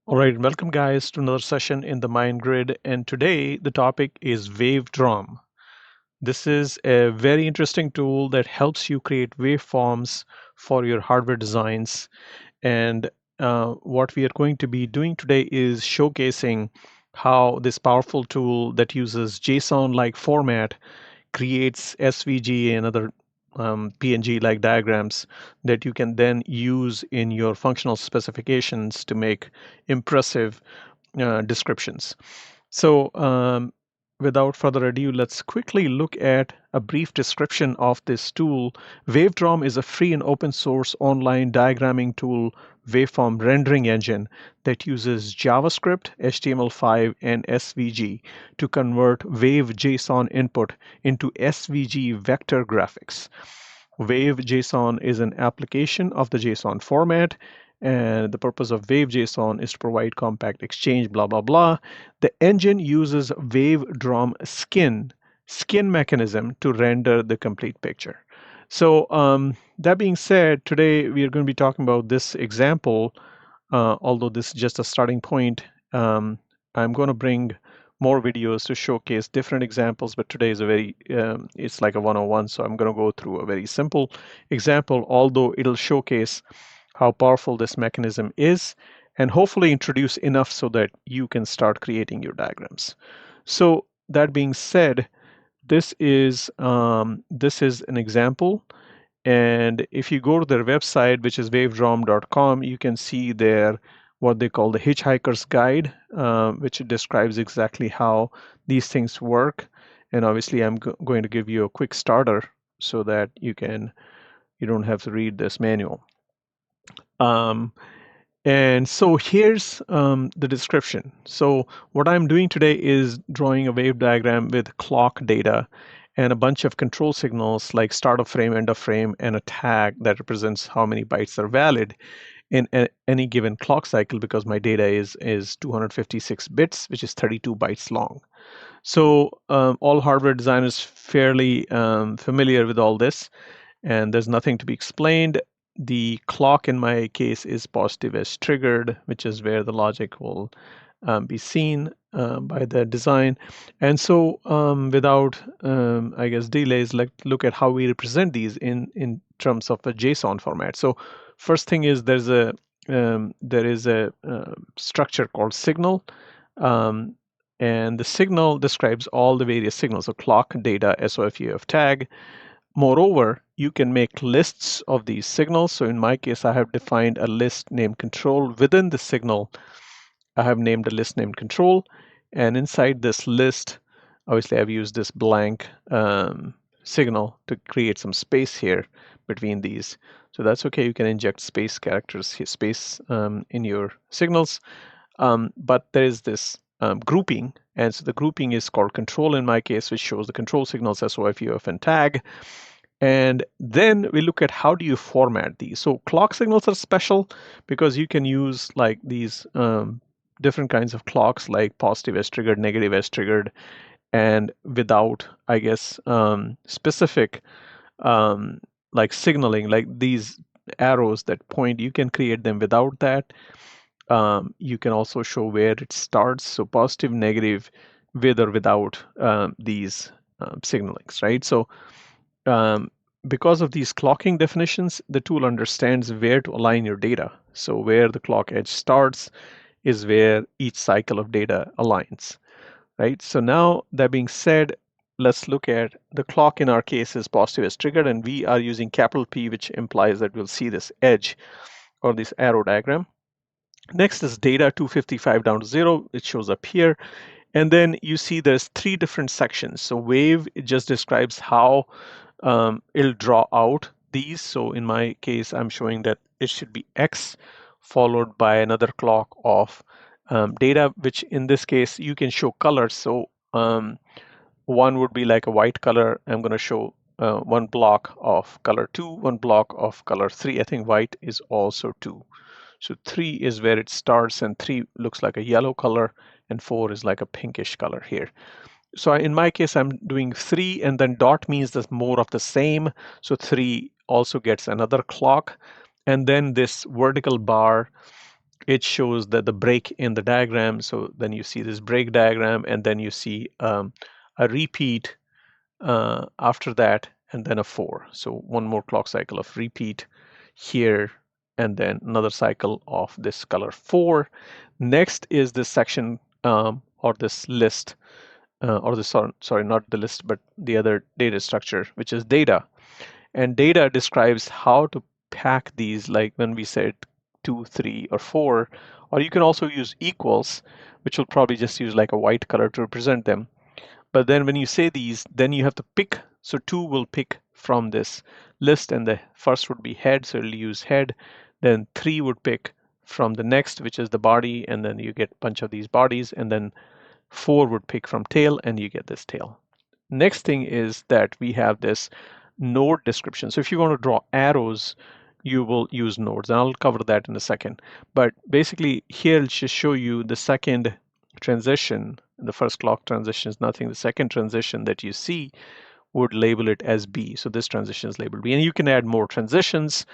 All right, welcome guys to another session in the Mind Grid, and today the topic is waveform. This is a very interesting tool that helps you create waveforms for your hardware designs. And what we are going to be doing today is showcasing how this powerful tool that uses JSON-like format creates SVG and other PNG-like diagrams that you can then use in your functional specifications to make impressive descriptions. So without further ado, let's quickly look at a brief description of this tool. Waveform is a free and open source online diagramming tool waveform rendering engine that uses JavaScript, HTML5, and SVG to convert wave JSON input into SVG vector graphics. Wave JSON is an application of the JSON format, and the purpose of wave JSON is to provide compact exchange, blah, blah, blah. The engine uses waveform skin mechanism to render the complete picture. So that being said, today we are going to be talking about this example. Although this is just a starting point, I'm going to bring more videos to showcase different examples, but today is a very, it's like a 101, so I'm going to go through a very simple example, although it'll showcase how powerful this mechanism is and hopefully introduce enough so that you can start creating your diagrams. So that being said, this is an example. And if you go to their website, which is waveform.com, you can see there what they call the Hitchhiker's Guide, which describes exactly how these things work. And obviously, I'm going to give you a quick starter so that you don't have to read this manual. And so here's the description. So what I'm doing today is drawing a wave diagram with clock data and a bunch of control signals like start of frame, end of frame, and a tag that represents how many bytes are valid in any given clock cycle, because my data is 256 bits, which is 32 bytes long. So all hardware designers fairly familiar with all this, and there's nothing to be explained. The clock in my case is positive as triggered, which is where the logic will be seen by the design. And so without, I guess, delays, let's look at how we represent these in terms of a JSON format. So first thing is there is a structure called signal. And the signal describes all the various signals, so clock, data, SOFUF tag. Moreover, you can make lists of these signals. So in my case, I have defined a list named control. Within the signal, I have named a list named control. And inside this list, obviously, I've used this blank signal to create some space here between these. So that's okay. You can inject space characters, space in your signals. But there is this grouping. And so the grouping is called control in my case, which shows the control signals SOFUF and tag. And then we look at how do you format these. So clock signals are special because you can use like these different kinds of clocks, like positive as triggered, negative as triggered, and without, I guess, specific like signaling, like these arrows that point, you can create them without that. You can also show where it starts, so positive, negative, with or without these signalings, right? So because of these clocking definitions, the tool understands where to align your data. So where the clock edge starts is where each cycle of data aligns, right? So now that being said, let's look at the clock. In our case is positive as triggered, and we are using capital P, which implies that we'll see this edge or this arrow diagram. Next is data 255 down to 0. It shows up here. And then you see there's three different sections. So wave, it just describes how it'll draw out these. So in my case, I'm showing that it should be X followed by another clock of data, which in this case, you can show colors. So one would be like a white color. I'm going to show one block of color 2, one block of color 3. I think white is also 2. So 3 is where it starts, and 3 looks like a yellow color, and 4 is like a pinkish color here. So in my case, I'm doing 3, and then dot means there's more of the same. So 3 also gets another clock. And then this vertical bar it shows that the break in the diagram. So then you see this break diagram, and then you see a repeat after that, and then a 4. So one more clock cycle of repeat here, and then another cycle of this color 4. Next is this section or this list, or this, sorry, not the list, but the other data structure, which is data. And data describes how to pack these, like when we said 2, 3, or 4, or you can also use equals, which will probably just use like a white color to represent them. But then when you say these, then you have to pick. So 2 will pick from this list, and the first would be head, so it'll use head. Then 3 would pick from the next, which is the body, and then you get a bunch of these bodies. And then 4 would pick from tail, and you get this tail. Next thing is that we have this node description. So if you want to draw arrows, you will use nodes, and I'll cover that in a second. But basically here it'll just show you the second transition. The first clock transition is nothing. The second transition that you see would label it as B. So this transition is labeled B. And you can add more transitions.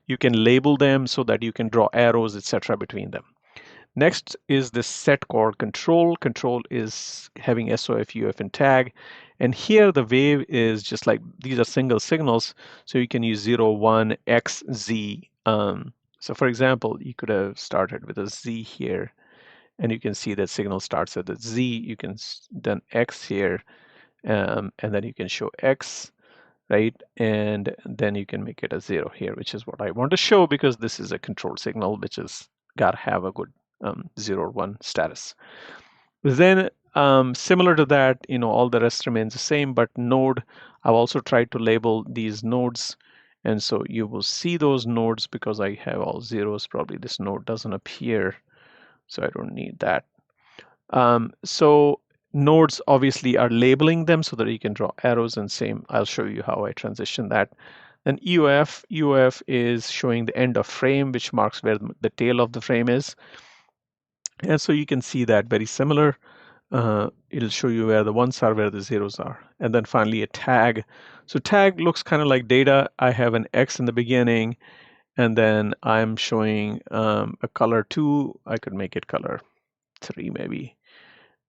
You can label them so that you can draw arrows, etc. between them. Next is this set called control. Control is having SOF, UF, and tag. And here the wave is just like, these are single signals. So you can use 0, 1, X, Z. So for example, you could have started with a Z here, and you can see that signal starts at the Z. You can then X here, and then you can show X, right? And then you can make it a 0 here, which is what I want to show, because this is a control signal, which is got to have a good 0 or 1 status. Then similar to that, all the rest remains the same, but node, I've also tried to label these nodes. And so you will see those nodes because I have all zeros. Probably this node doesn't appear, so I don't need that. So nodes obviously are labeling them so that you can draw arrows, and same, I'll show you how I transition that. Then UF is showing the end of frame, which marks where the tail of the frame is. And so you can see that very similar. It'll show you where the ones are, where the zeros are. And then finally a tag. So tag looks kind of like data. I have an X in the beginning, and then I'm showing a color 2. I could make it color 3 maybe.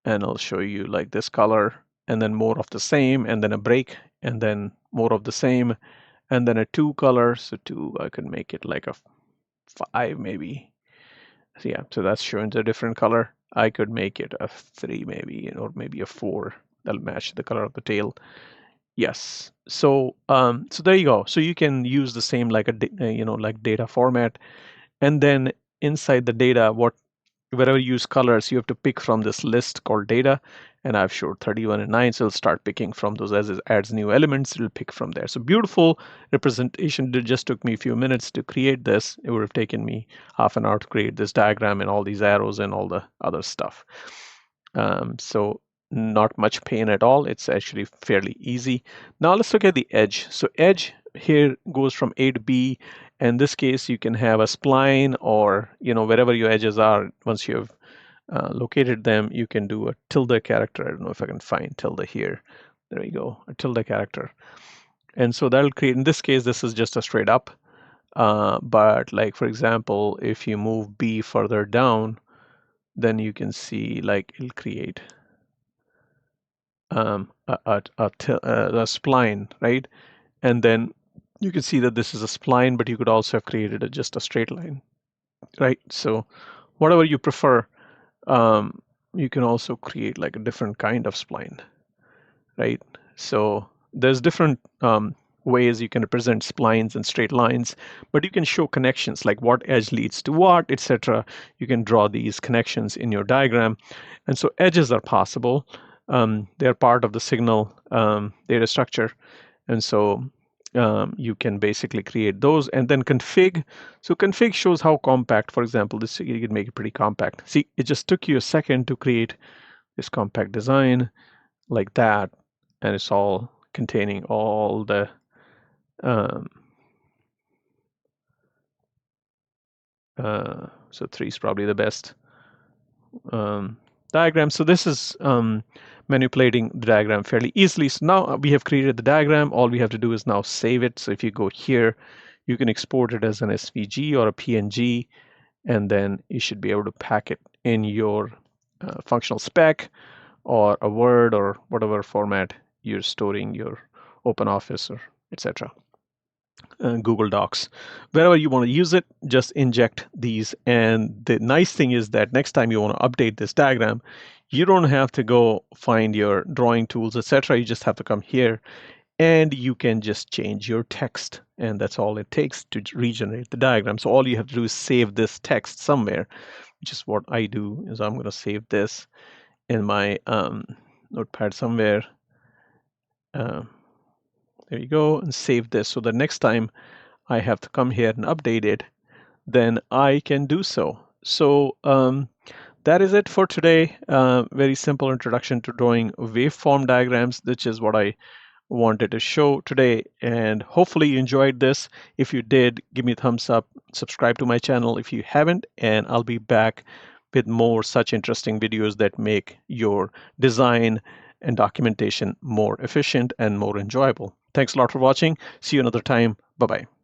And I'll show you like this color, and then more of the same, and then a break, and then more of the same, and then a 2 color. So 2, I could make it like a 5 maybe. So yeah, so that's showing the different color. I could make it a 3 maybe, or maybe a 4. That'll match the color of the tail. Yes. So so there you go. So you can use the same like like data format, and then inside the data, wherever you use colors, you have to pick from this list called data. And I've showed 31 and 9, so it'll start picking from those. As it adds new elements, it'll pick from there. So beautiful representation. It just took me a few minutes to create this. It would have taken me half an hour to create this diagram and all these arrows and all the other stuff. So not much pain at all. It's actually fairly easy. Now let's look at the edge. So edge here goes from A to B. In this case, you can have a spline, or wherever your edges are. Once you have located them, you can do a tilde character. I don't know if I can find tilde here. There you go, a tilde character. And so that'll create, in this case, this is just a straight up. But like, for example, if you move B further down, then you can see like it'll create a spline, right? And then you can see that this is a spline, but you could also have created just a straight line, right? So whatever you prefer, you can also create like a different kind of spline, right? So there's different ways you can represent splines and straight lines, but you can show connections like what edge leads to what, etc. You can draw these connections in your diagram. And so edges are possible. They're part of the signal data structure. And so you can basically create those, and then config. So config shows how compact, for example, this, you can make it pretty compact. See, it just took you a second to create this compact design like that, and it's all containing all the so 3 is probably the best diagram. So this is manipulating the diagram fairly easily. So now we have created the diagram. All we have to do is now save it. So if you go here, you can export it as an SVG or a PNG, and then you should be able to pack it in your functional spec or a Word or whatever format you're storing your OpenOffice or etc. Google Docs. Wherever you want to use it, just inject these. And the nice thing is that next time you want to update this diagram, you don't have to go find your drawing tools, etc. You just have to come here and you can just change your text. And that's all it takes to regenerate the diagram. So all you have to do is save this text somewhere, which is what I do. Is I'm going to save this in my notepad somewhere. There you go, and save this. So the next time I have to come here and update it, then I can do so. So that is it for today. Very simple introduction to drawing waveform diagrams, which is what I wanted to show today. And hopefully you enjoyed this. If you did, give me a thumbs up, subscribe to my channel if you haven't, and I'll be back with more such interesting videos that make your design and documentation more efficient and more enjoyable. Thanks a lot for watching. See you another time. Bye-bye.